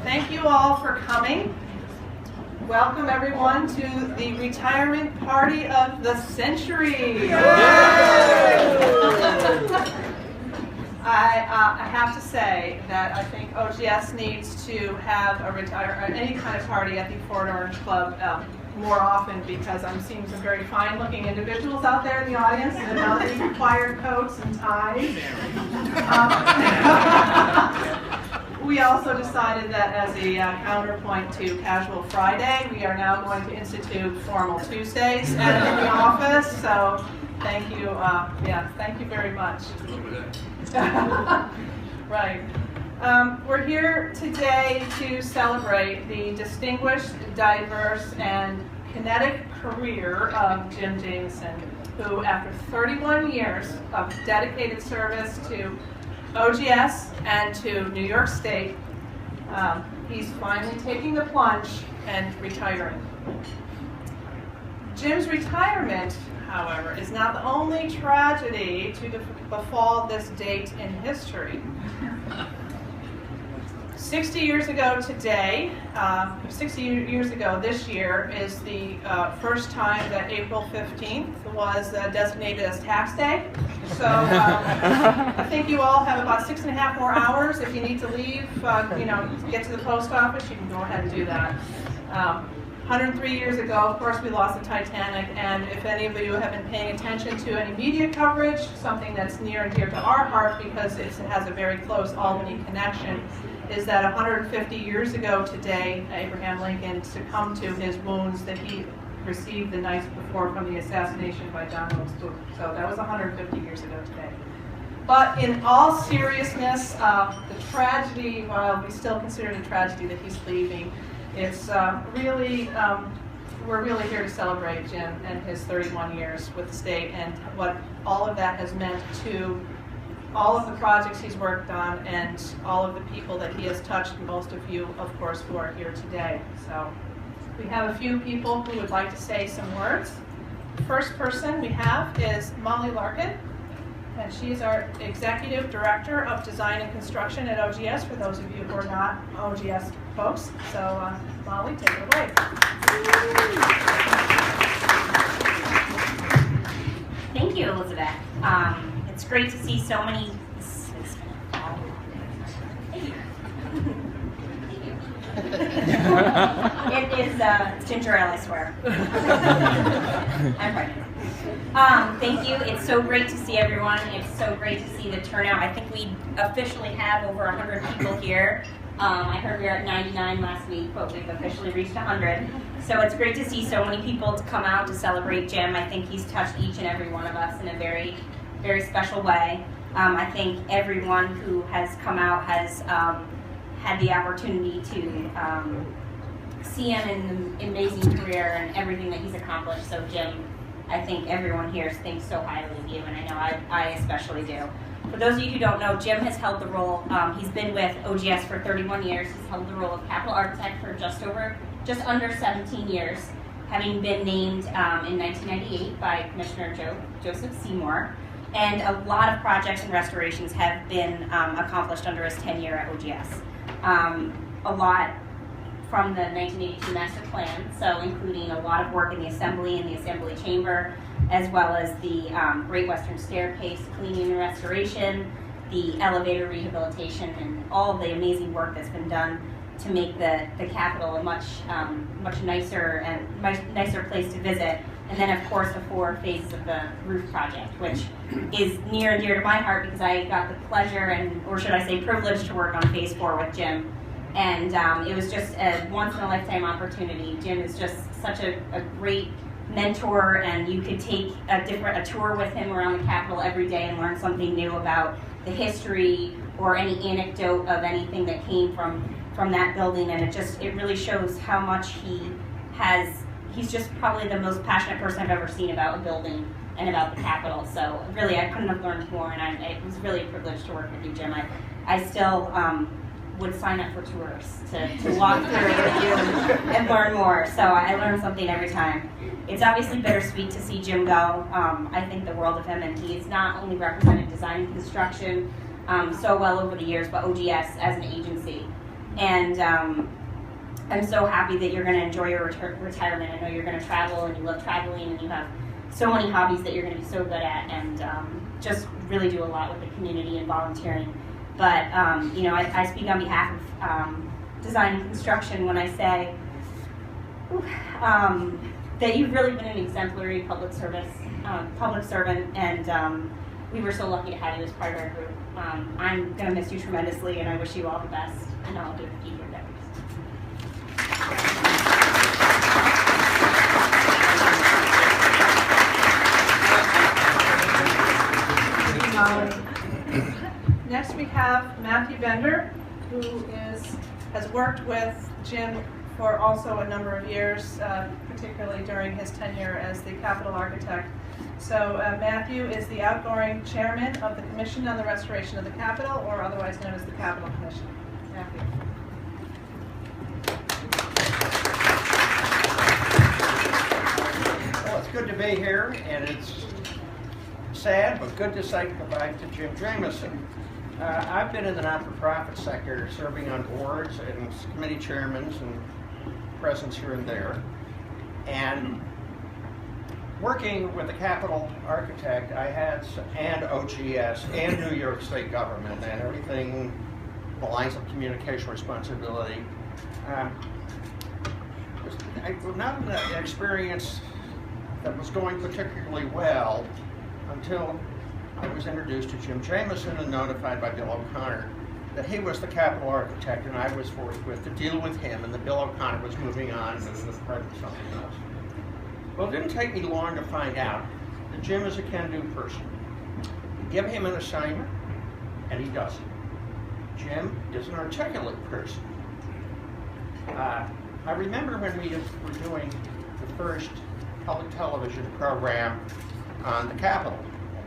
Thank you all for coming. Welcome everyone to the retirement party of the century. I have to say that I think OGS needs to have any kind of party at the Fort Orange Club more often, because I'm seeing some very fine-looking individuals out there in the audience, and now they require coats and ties. We also decided that as a counterpoint to Casual Friday, we are now going to institute Formal Tuesdays in the office. So thank you, thank you very much. Right. We're here today to celebrate the distinguished, diverse, and kinetic career of Jim Jamieson, who, after 31 years of dedicated service to OGS and to New York State, he's finally taking the plunge and retiring. Jim's retirement, however, is not the only tragedy to befall this date in history. 60 years ago today, 60 years ago this year, is the first time that April 15th was designated as tax day. So I think you all have about 6.5 more hours. If you need to leave, get to the post office, you can go ahead and do that. 103 years ago, of course, we lost the Titanic, and if any of you have been paying attention to any media coverage, something that's near and dear to our heart because it has a very close Albany connection, is that 150 years ago today, Abraham Lincoln succumbed to his wounds that he received the night before from the assassination by John Wilkes Booth. So that was 150 years ago today. But in all seriousness, the tragedy, while we still consider it a tragedy that he's leaving, it's really, we're really here to celebrate Jim and his 31 years with the state and what all of that has meant to all of the projects he's worked on and all of the people that he has touched, most of you, of course, who are here today. So we have a few people who would like to say some words. The first person we have is Molly Larkin, and she's our Executive Director of Design and Construction at OGS, for those of you who are not OGS folks. So Molly, take it away. Thank you, Elizabeth. It's great to see so many. It is it's ginger ale, I swear. I'm pregnant. Thank you. It's so great to see everyone. It's so great to see the turnout. I think we officially have over 100 people here. I heard we were at 99 last week, but we've officially reached 100. So it's great to see so many people to come out to celebrate Jim. I think he's touched each and every one of us in a very, very special way. I think everyone who has come out has had the opportunity to see him in an amazing career and everything that he's accomplished. So Jim, I think everyone here thinks so highly of you, and I know I especially do. For those of you who don't know, Jim has held the role, he's been with OGS for 31 years. He's held the role of capital architect for just under 17 years, having been named in 1998 by Commissioner Joseph Seymour. And a lot of projects and restorations have been accomplished under his tenure at OGS. A lot from the 1982 master plan, so including a lot of work in the assembly and the assembly chamber, as well as the Great Western Staircase cleaning and restoration, the elevator rehabilitation, and all the amazing work that's been done to make the Capitol a much nicer place to visit. And then, of course, the 4 phases of the roof project, which is near and dear to my heart because I got the pleasure or should I say privilege, to work on phase 4 with Jim. And it was just a once-in-a-lifetime opportunity. Jim is just such a great mentor, and you could take a tour with him around the Capitol every day and learn something new about the history or any anecdote of anything that came from that building. And it really shows how much he's just probably the most passionate person I've ever seen about a building and about the Capitol. So really, I couldn't have learned more, and it was really a privilege to work with you, Jim. I still would sign up for tours to walk through with you and learn more. So I learn something every time. It's obviously bittersweet to see Jim go. I think the world of him, and he has not only represented design and construction so well over the years, but OGS as an agency. And I'm so happy that you're going to enjoy your retirement. I know you're going to travel, and you love traveling, and you have so many hobbies that you're going to be so good at, and just really do a lot with the community and volunteering. But I speak on behalf of design and construction when I say that you've really been an exemplary public servant, and we were so lucky to have you as part of our group. I'm going to miss you tremendously, and I wish you all the best, and I'll do keep your endeavors. Next we have Matthew Bender, who has worked with Jim for also a number of years, particularly during his tenure as the Capitol Architect. So Matthew is the outgoing chairman of the Commission on the Restoration of the Capitol, or otherwise known as the Capitol Commission. Matthew. Well, it's good to be here, and it's sad but good to say goodbye to Jim Jamieson. I've been in the not-for-profit sector, serving on boards and committee chairmen and presidents here and there, and working with the Capitol Architect, and OGS, and New York State government, and everything, the lines of communication responsibility. Not an experience that was going particularly well until I was introduced to Jim Jamieson and notified by Bill O'Connor that he was the Capitol Architect, and I was forthwith to deal with him, and that Bill O'Connor was moving on and was part of something else. Well, it didn't take me long to find out that Jim is a can-do person. You give him an assignment, and he does it. Jim is an articulate person. I remember when we were doing the first public television program on the Capitol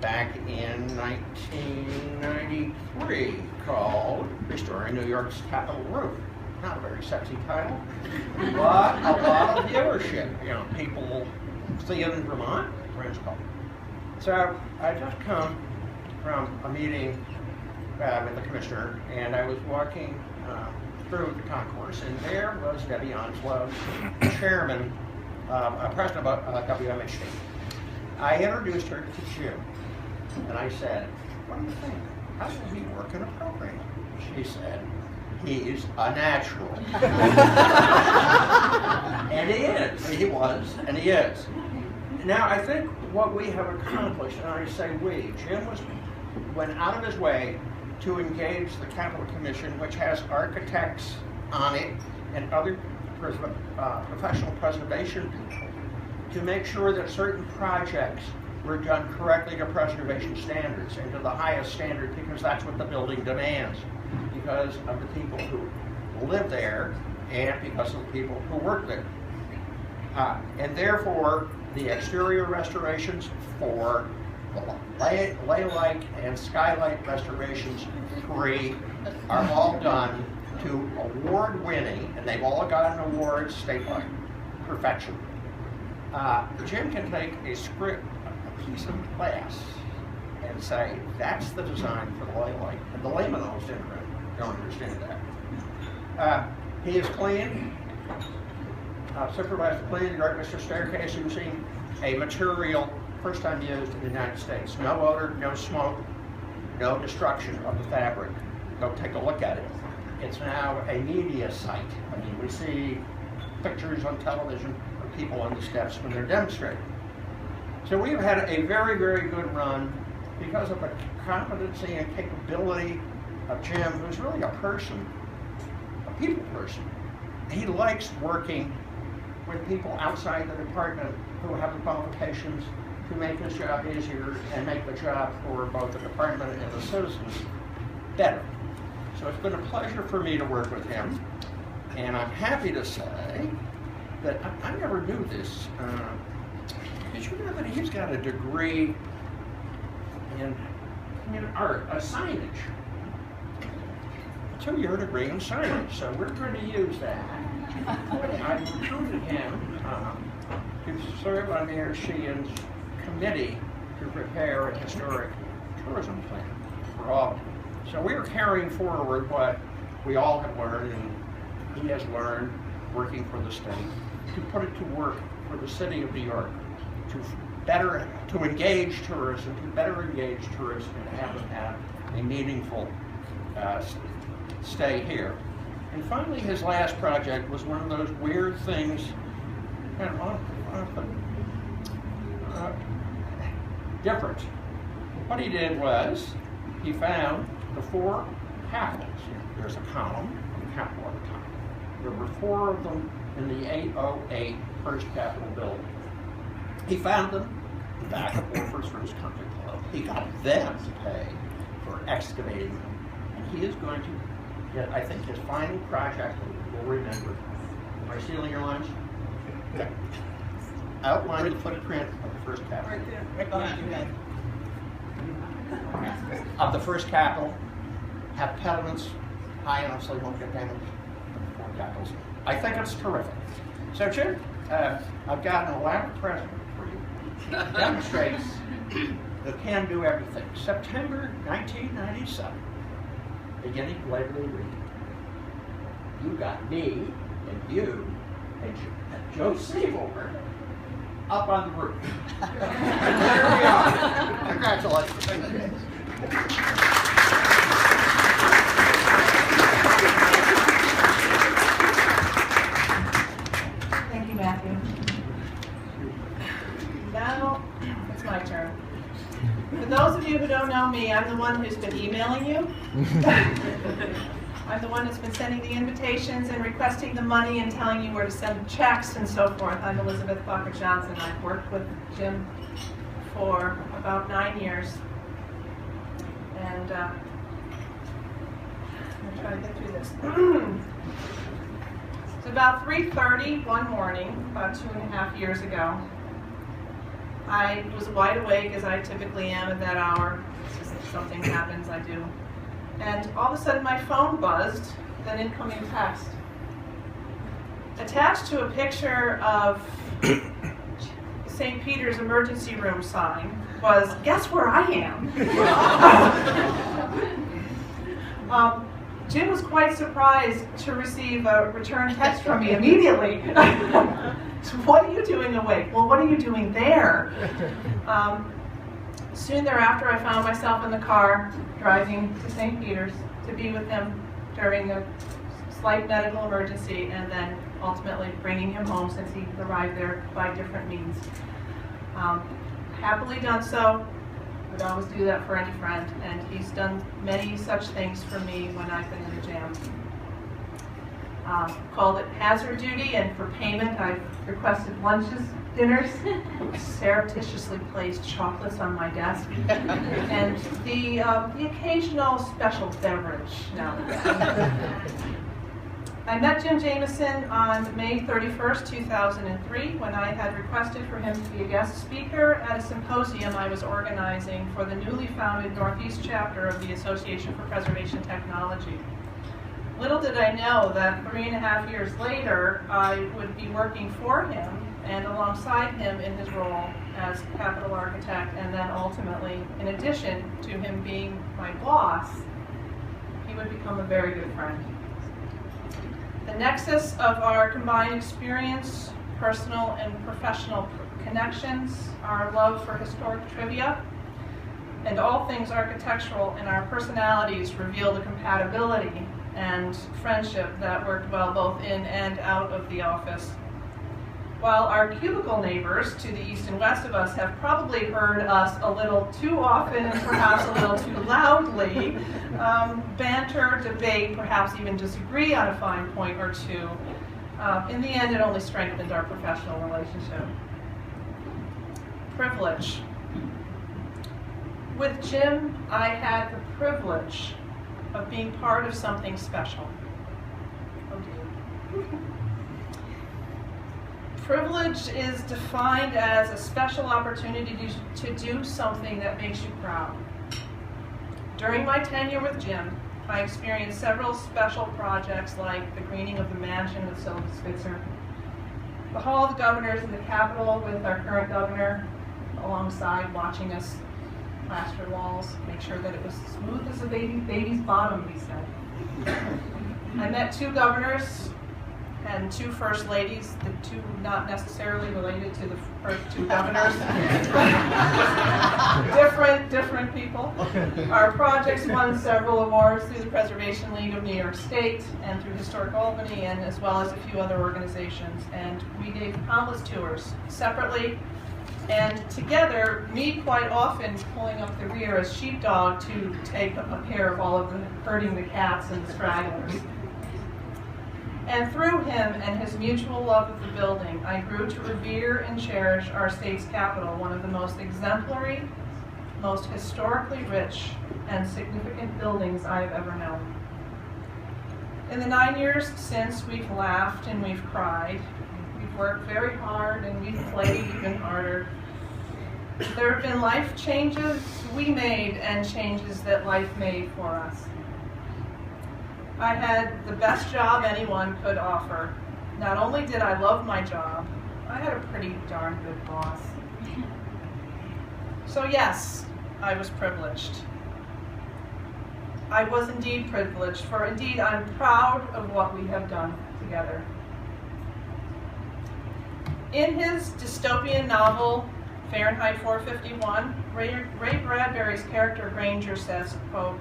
back in 1993 called Restoring New York's Capitol Roof. Not a very sexy title, but a lot of viewership. People see it in Vermont, friends call it. So I just come from a meeting with the commissioner, and I was walking through the concourse, and there was Debbie Onslow, chairman, president of WMHD. I introduced her to Jim, and I said, "What do you think? How does he work in a program?" She said, "He's a natural." And he is. He was, and he is. Now, I think what we have accomplished, and I say we, Jim went out of his way to engage the Capitol Commission, which has architects on it and other professional preservation people, to make sure that certain projects were done correctly to preservation standards and to the highest standard, because that's what the building demands, because of the people who live there and because of the people who work there. And therefore, the exterior restorations for the lay-like and skylight restorations 3 are all done to award-winning, and they've all gotten awards statewide, perfection. Jim can take a script, a piece of glass, and say, that's the design for the lay-like. And the layman almost don't understand that. He is clean, supervised the cleaning, Mr. Staircase using a material first time used in the United States. No odor, no smoke, no destruction of the fabric. Go take a look at it. It's now a media site. I mean, we see pictures on television of people on the steps when they're demonstrating. So we've had a very, very good run because of the competency and capability of Jim, who's really a person, a people person. He likes working with people outside the department who have the qualifications to make his job easier and make the job for both the department and the citizens better. So it's been a pleasure for me to work with him, and I'm happy to say that I never knew this. Did you know that he's got a degree in art, signage? A 2-year degree in signage, so we're going to use that. I recruited him to serve on the Sheehan's committee to prepare a historic tourism plan for Albany. So we are carrying forward what we all have learned, and he has learned working for the state, to put it to work for the city of New York, to engage tourists and to better engage tourists and have them have a meaningful stay here. And finally, his last project was one of those weird things, kind of different. What he did was, he found the 4 capitals. There's a column, a capital at the top. There were 4 of them in the 808 First Capitol building. He found them back at Wolford's Roost Country Club. He got them to pay for excavating them. And he is going to get, I think, his final project that we'll remember. Am I stealing your lines? Okay. Outline the footprint of the First Capitol. Right there, right behind you guys. Of the First Capitol, have pediments high enough so you won't get damaged. 4 capitals. I think it's terrific. So, Jim, I've got an elaborate present for you. It demonstrates the can do everything. September 1997, beginning of Labor Day week, you got me and you and Joe Seymour up on the roof. And there we are. Congratulations. Thank you, Matthew. Now, it's my turn. For those of you who don't know me, I'm the one who's been emailing you. I'm the one who's been sending the invitations and requesting the money and telling you where to send checks and so forth. I'm Elisabeth Bakker Johnson. I've worked with Jim for about 9 years. And I'm going to try to get through this. It's about 3:30 one morning, about 2.5 years ago. I was wide awake, as I typically am at that hour. It's just if something happens, I do. And all of a sudden my phone buzzed with an incoming text. Attached to a picture of St. Peter's emergency room sign was, guess where I am? Jim was quite surprised to receive a return text from me immediately. So what are you doing awake? Well, what are you doing there? Soon thereafter, I found myself in the car driving to St. Peter's to be with him during a slight medical emergency, and then ultimately bringing him home since he arrived there by different means. Happily done so. Would always do that for any friend, and he's done many such things for me when I've been in the jam. Called it hazard duty, and for payment I've requested lunches, dinners, surreptitiously placed chocolates on my desk, and the occasional special beverage now and then. I met Jim Jamieson on May 31st, 2003, when I had requested for him to be a guest speaker at a symposium I was organizing for the newly founded Northeast chapter of the Association for Preservation Technology. Little did I know that 3.5 years later, I would be working for him and alongside him in his role as capital architect, and then ultimately, in addition to him being my boss, he would become a very good friend. The nexus of our combined experience, personal and professional connections, our love for historic trivia, and all things architectural, and our personalities revealed a compatibility and friendship that worked well both in and out of the office. While our cubicle neighbors to the east and west of us have probably heard us a little too often and perhaps a little too loudly banter, debate, perhaps even disagree on a fine point or two, in the end it only strengthened our professional relationship. Privilege. With Jim, I had the privilege of being part of something special. Oh dear. Privilege is defined as a special opportunity to do something that makes you proud. During my tenure with Jim, I experienced several special projects like the greening of the mansion with Sylvia Spitzer, the Hall of the Governors in the Capitol with our current governor alongside watching us plaster walls, make sure that it was smooth as a baby's bottom, he said. I met 2 governors and 2 first ladies, the 2 not necessarily related to the first 2 governors. different people. Our projects won several awards through the Preservation League of New York State and through Historic Albany, and as well as a few other organizations. And we gave countless tours separately and together, me quite often pulling up the rear as sheepdog to take a care of all of the herding the cats and the stragglers. And through him and his mutual love of the building, I grew to revere and cherish our state's capital, one of the most exemplary, most historically rich, and significant buildings I have ever known. In the 9 years since, we've laughed and we've cried. We've worked very hard and we've played even harder. There have been life changes we made and changes that life made for us. I had the best job anyone could offer. Not only did I love my job, I had a pretty darn good boss. So yes, I was privileged. I was indeed privileged, for indeed I'm proud of what we have done together. In his dystopian novel, Fahrenheit 451, Ray Bradbury's character Granger says, quote,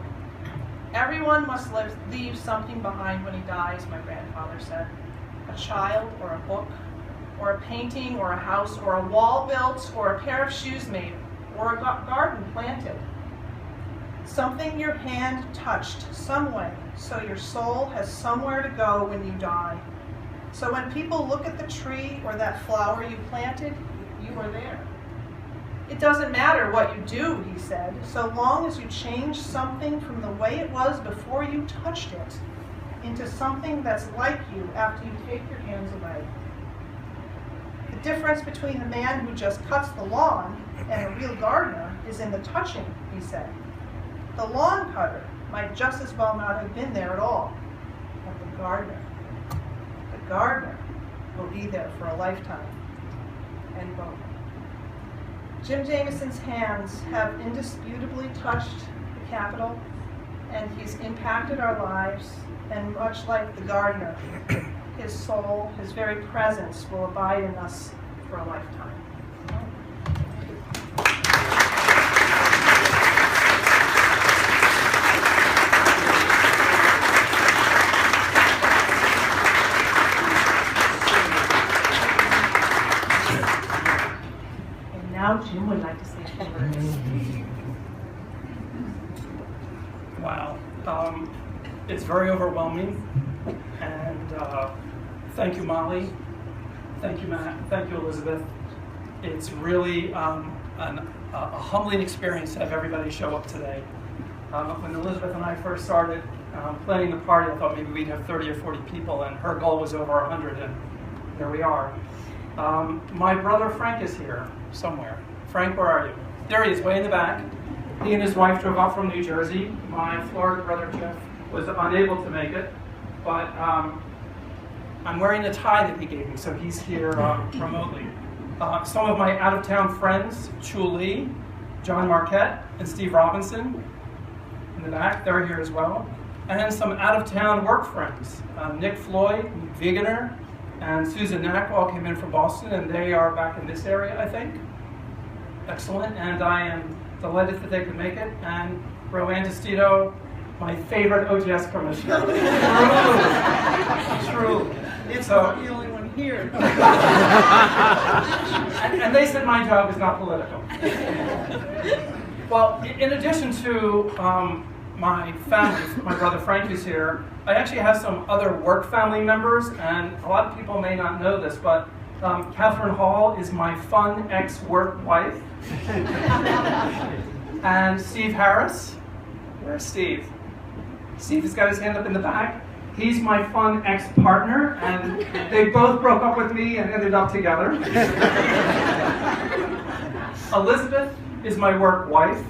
"Everyone must leave something behind when he dies," my grandfather said. "A child, or a book, or a painting, or a house, or a wall built, or a pair of shoes made, or a garden planted. Something your hand touched some way, so your soul has somewhere to go when you die. So when people look at the tree or that flower you planted, you are there. It doesn't matter what you do," he said, "so long as you change something from the way it was before you touched it into something that's like you after you take your hands away. The difference between the man who just cuts the lawn and a real gardener is in the touching," he said. "The lawn cutter might just as well not have been there at all, but the gardener will be there for a lifetime." End quote. Jim Jamieson's hands have indisputably touched the Capitol, and he's impacted our lives, and much like the gardener, his soul, his very presence will abide in us for a lifetime. Now Jim would like to say a few words. Wow. It's very overwhelming. And thank you, Molly. Thank you, Matt. Thank you, Elisabeth. It's really a humbling experience to have everybody show up today. When Elisabeth and I first started planning the party, I thought maybe we'd have 30 or 40 people, and her goal was over 100, and there we are. My brother Frank is here somewhere. Frank, where are you? There he is, way in the back. He and his wife drove up from New Jersey. My Florida brother Jeff was unable to make it, but I'm wearing the tie that he gave me, so he's here remotely. Some of my out-of-town friends, Chu Lee, John Marquette, and Steve Robinson in the back, they're here as well. And some out-of-town work friends, Nick Floyd, Wegener, and Susan Knack all came in from Boston, and they are back in this area, I think. Excellent, and I am delighted that they could make it. And Roanne DeStito, my favorite OGS commissioner. True. It's not the only one here. And they said my job is not political. Well, in addition to my family, my brother Frank is here, I actually have some other work family members, and a lot of people may not know this, but Catherine Hall is my fun ex-work wife. And Steve Harris, where's Steve? Steve has got his hand up in the back. He's my fun ex-partner, and they both broke up with me and ended up together. Elizabeth is my work wife.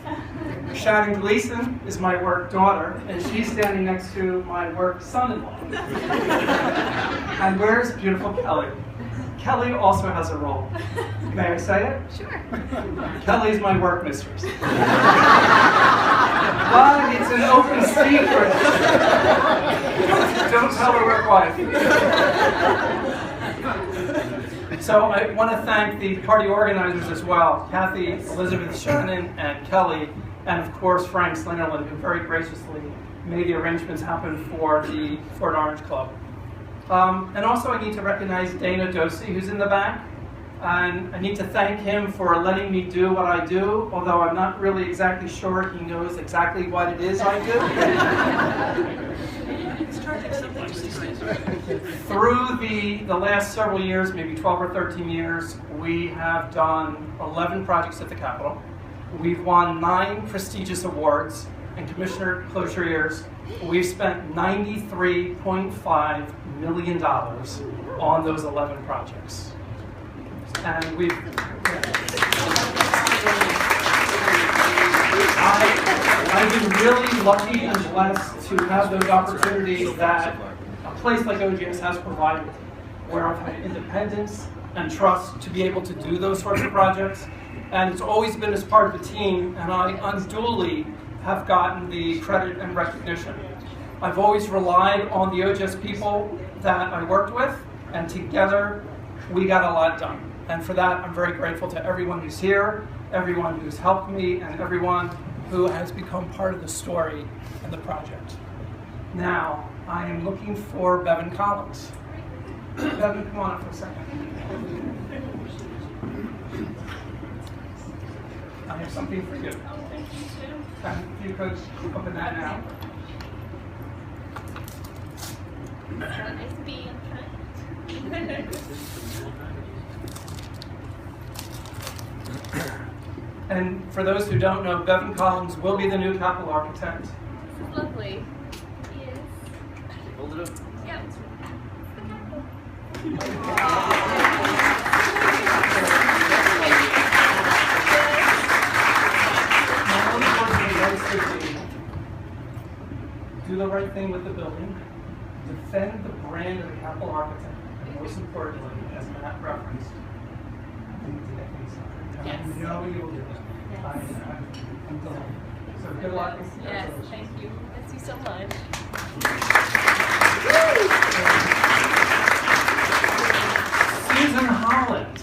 Shannon Gleason is my work daughter, and she's standing next to my work son-in-law. And where's beautiful Kelly? Kelly also has a role. May I say it? Sure. Kelly's my work mistress. But it's an open secret. Don't tell her work wife. So I want to thank the party organizers as well, Kathy, Elisabeth, Shannon, and Kelly, and of course Frank Slingerland, who very graciously made the arrangements happen for the Fort Orange Club. And also I need to recognize Dana Dosey, who's in the back. And I need to thank him for letting me do what I do, although I'm not really exactly sure he knows exactly what it is I do. Through the last several years, maybe 12 or 13 years, we have done 11 projects at the Capitol. We've won 9 prestigious awards, and Commissioner, close your ears, we've spent $93.5 million on those 11 projects. And I've been really lucky and blessed to have those opportunities that a place like OGS has provided, where I've had independence and trust to be able to do those sorts of projects. And it's always been as part of the team, and I unduly have gotten the credit and recognition. I've always relied on the OGS people that I worked with, and together we got a lot done. And for that, I'm very grateful to everyone who's here, everyone who's helped me, and everyone who has become part of the story and the project. Now, I am looking for Bevin Collins. Bevin, come on up for a second. I have something for you. Oh, thank you, too. And if you could open that now. Nice to be in front. And for those who don't know, Bevin Collins will be the new Capitol architect. This is lovely. He is. Hold it up. Yeah. Do the right thing with the building, defend the brand of the Capitol architect, and most importantly, as Matt referenced, Yes. I know you will do it. Yes. I'm delighted. So good luck. Yes, thank you. Miss you so much. Susan Holland.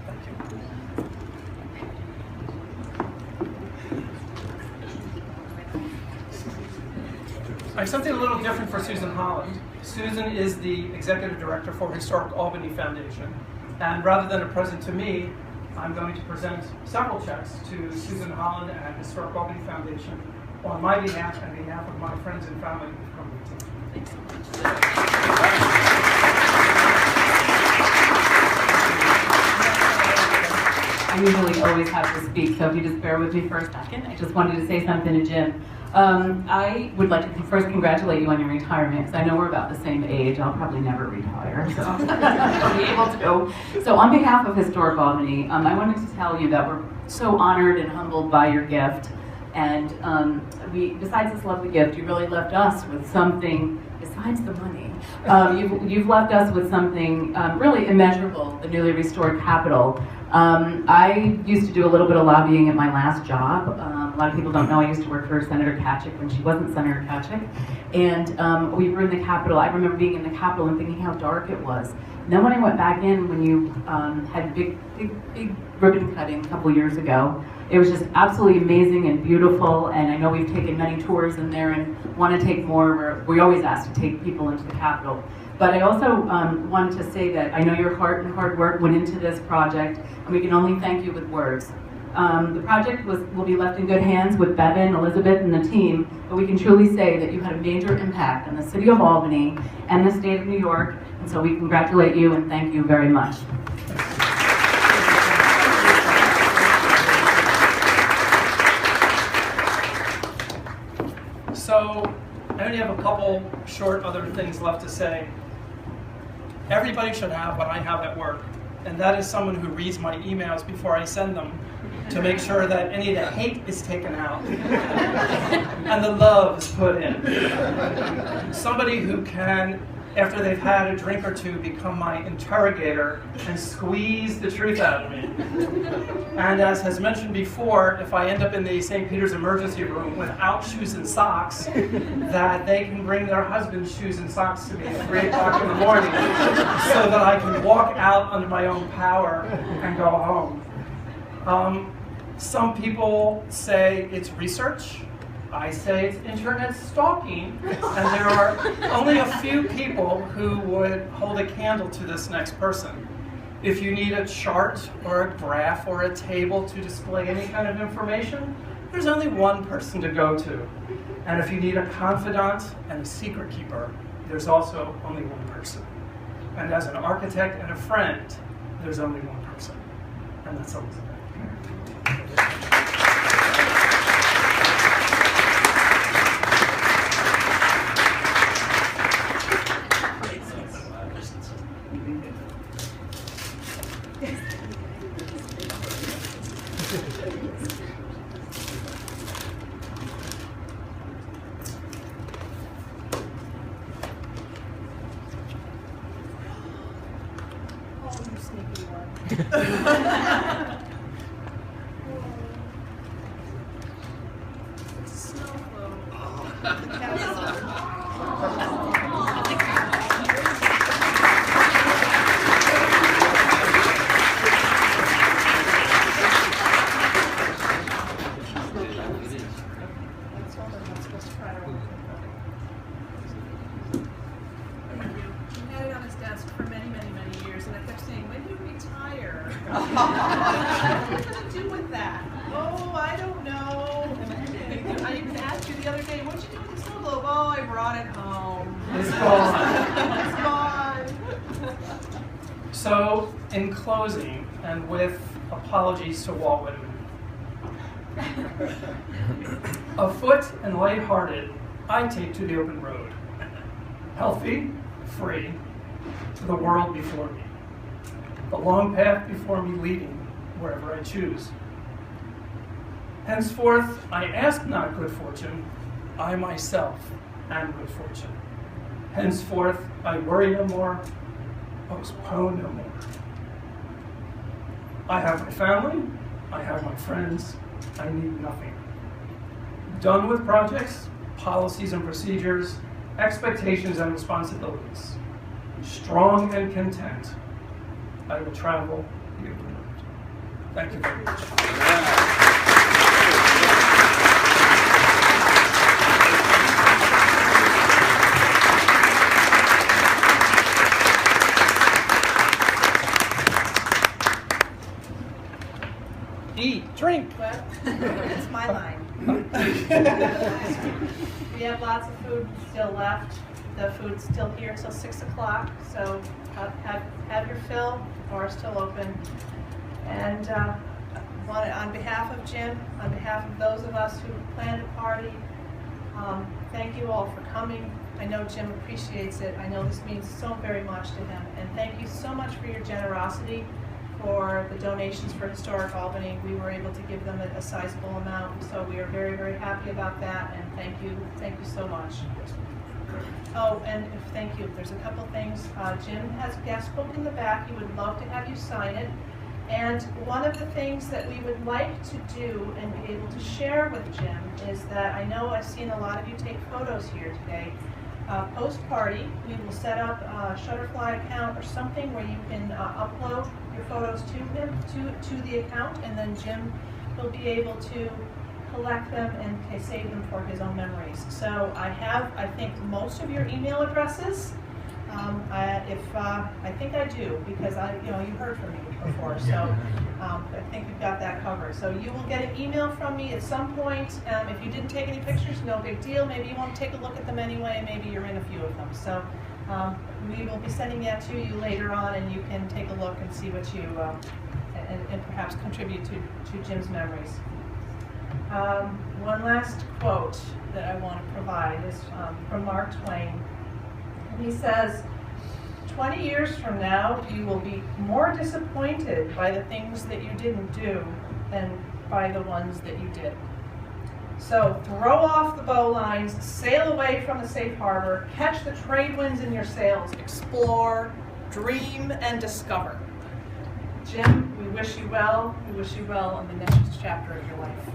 Thank you. I have something a little different for Susan Holland. Susan is the Executive Director for Historic Albany Foundation. And rather than a present to me, I'm going to present several checks to Susan Holland and Historic Albany Foundation on my behalf and behalf of my friends and family who've come to the team. Thanks so much. I usually always have to speak, so if you just bear with me for a second, I just wanted to say something to Jim. I would like to first congratulate you on your retirement, because I know we're about the same age. I'll probably never retire, so I'll be able to. So on behalf of Historic Albany, I wanted to tell you that we're so honored and humbled by your gift. And besides this lovely gift, you really left us with something besides the money. You've left us with something really immeasurable, the newly restored Capitol. I used to do a little bit of lobbying at my last job. A lot of people don't know I used to work for Senator Kachik when she wasn't Senator Kachik. And we were in the Capitol. I remember being in the Capitol and thinking how dark it was. And then when I went back in, when you had big ribbon cutting a couple years ago, it was just absolutely amazing and beautiful. And I know we've taken many tours in there and want to take more. We always ask to take people into the Capitol. But I also wanted to say that I know your heart and hard work went into this project, and we can only thank you with words. The project will be left in good hands with Bevin, Elisabeth, and the team, but we can truly say that you had a major impact on the city of Albany and the state of New York, and so we congratulate you and thank you very much. So I only have a couple short other things left to say. Everybody should have what I have at work, and that is someone who reads my emails before I send them to make sure that any of the hate is taken out and the love is put in. Somebody who can after they've had a drink or two, become my interrogator and squeeze the truth out of me. And as has mentioned before, if I end up in the St. Peter's emergency room without shoes and socks, that they can bring their husband's shoes and socks to me at 3 o'clock in the morning so that I can walk out under my own power and go home. Some people say it's research. I say it's internet stalking, and there are only a few people who would hold a candle to this next person. If you need a chart or a graph or a table to display any kind of information, there's only one person to go to. And if you need a confidant and a secret keeper, there's also only one person. And as an architect and a friend, there's only one person, and that's Elisabeth. So, in closing, and with apologies to Walt Whitman, afoot and lighthearted, I take to the open road, healthy, free, to the world before me, the long path before me leading wherever I choose. Henceforth, I ask not good fortune, I myself am good fortune. Henceforth, I worry no more, postpone no more. I have my family, I have my friends, I need nothing. Done with projects, policies and procedures, expectations and responsibilities. Strong and content, I will travel the open road. Thank you very much. Eat, drink. Well, it's my line. We have lots of food still left. The food's still here till 6 o'clock, so have your fill. The bar's still open. And on behalf of Jim, on behalf of those of us who planned a party, thank you all for coming. I know Jim appreciates it. I know this means so very much to him. And thank you so much for your generosity for the donations for Historic Albany. We were able to give them a sizable amount, so we are very, very happy about that, and thank you so much. Oh, and thank you. There's a couple things. Jim has a guest book in the back. He would love to have you sign it. And one of the things that we would like to do and be able to share with Jim is that I know I've seen a lot of you take photos here today. Post-party, we will set up a Shutterfly account or something where you can upload your photos to him, to the account, and then Jim will be able to collect them and save them for his own memories. So I have, I think, most of your email addresses. I think I do, because you heard from me before, so I think you've got that covered. So you will get an email from me at some point. If you didn't take any pictures, no big deal. Maybe you want to take a look at them anyway. Maybe you're in a few of them. So we will be sending that to you later on, and you can take a look and see what you and perhaps contribute to Jim's memories. One last quote that I want to provide is from Mark Twain. He says, 20 years from now, you will be more disappointed by the things that you didn't do than by the ones that you did. So throw off the bowlines, sail away from the safe harbor, catch the trade winds in your sails, explore, dream, and discover. Jim, we wish you well. We wish you well in the next chapter of your life.